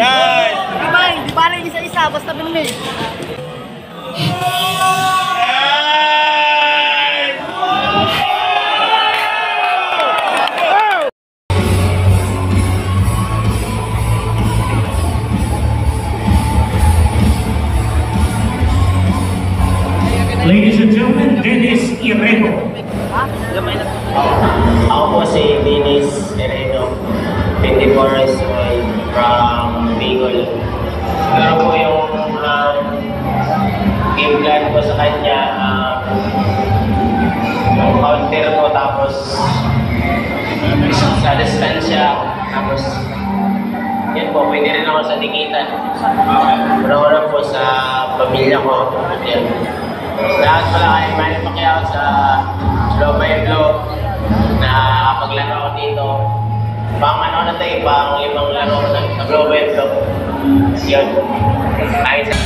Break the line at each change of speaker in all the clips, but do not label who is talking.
Nice!
Di ba lang isa-isa, basta binumi.
Ladies and gentlemen, Dennis Ireno.
Ako po si Dennis Ireno, 24 years old from Bicol. Siguro po yung game plan ko sa kanya, yung counter ko, tapos sa distansya, tapos yan po, pwede rin ako sa dikitan. Una-una po sa pamilya ko. Yan. Lahat pala kayo Manny Pacquiao sa Blow by Blow na nakapaglaro ako dito. Pang ano na tayo, pang ibang laro sa Blow by Blow. Yun. Ayos sa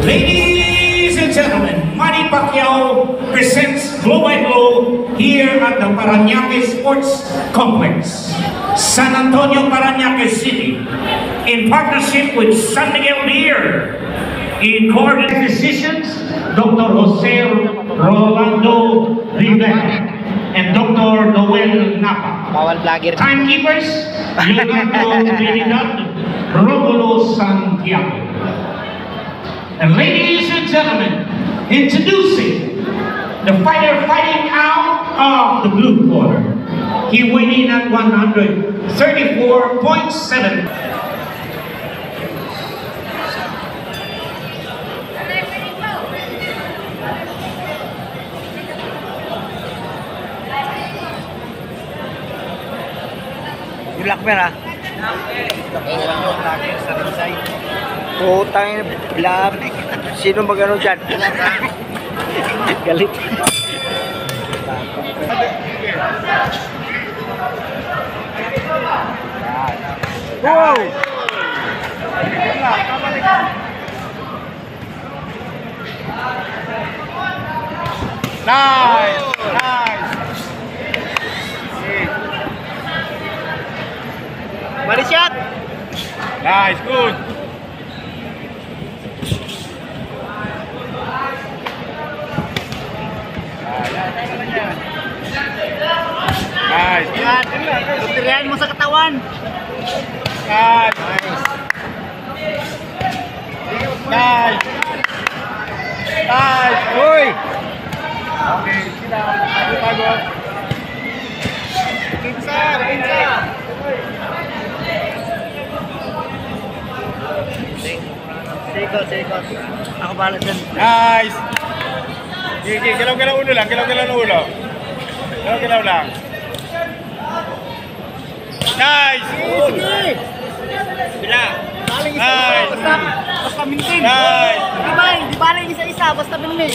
Ladies and gentlemen, Manny Pacquiao presents Blow by Blow here at the Parañaque Sports Complex, San Antonio, Parañaque City, in partnership with San Miguel Beer. In coordinated decisions, Dr. Jose Rolando Rivera and Dr. Noel Napa. Timekeepers, Leonardo Trinidad, Romulo Santiago. And ladies and gentlemen, introducing the fighter fighting out of the blue corner. He weighed in at 134.7.
Yung lakmer ha? Putang ina, blab. Sino magano dyan? Galit. Wow!
Nice! Nice!
Body shot!
Nice, good! Nice!
Tutirihan mo sa katawan!
Nice! Nice! Nice!
Uy!
Okay, sila. Pagod. Pinsa! Pinsa!
Sikot. Ako bahala dyan.
Nice! Sige, galaw-galaw ulo lang. Galaw-galaw na ulo. Galaw-galaw lang. Nice!
Sige!
Sila!
Baling
Nice!
isa-isa, basta mintin.
Nice!
Di ba lang isa-isa, basta binumi.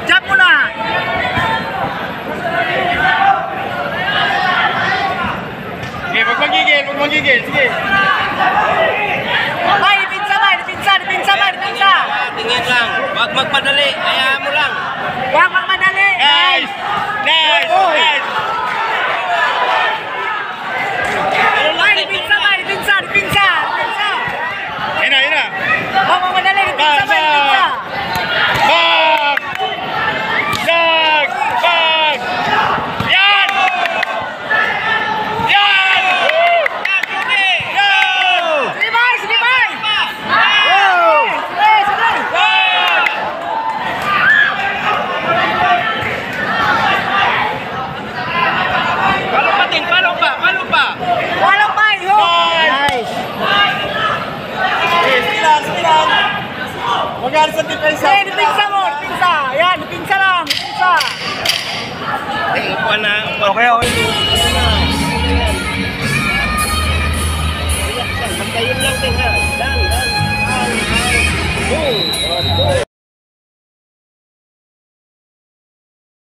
Jump mo na!
Sige, magmagigil. Sige.
Ay, dipinsa!
tingin lang. Huwag magmadali. Hayaan mo lang.
Huwag magmadali!
Nice! Nice! Nice!
Dipinsa!
Yun na.
Huwag magmadali! Dipinsa!
Bag! Bag! Yan! Yan!
Sige, bye! Sige!
nangyari sa depensa?
Eh, dipinsa mo, dipinsa. Yan, dipinsa lang, dipinsa.
Upuan na.
Okay, okay.
Basta yun lang din ha.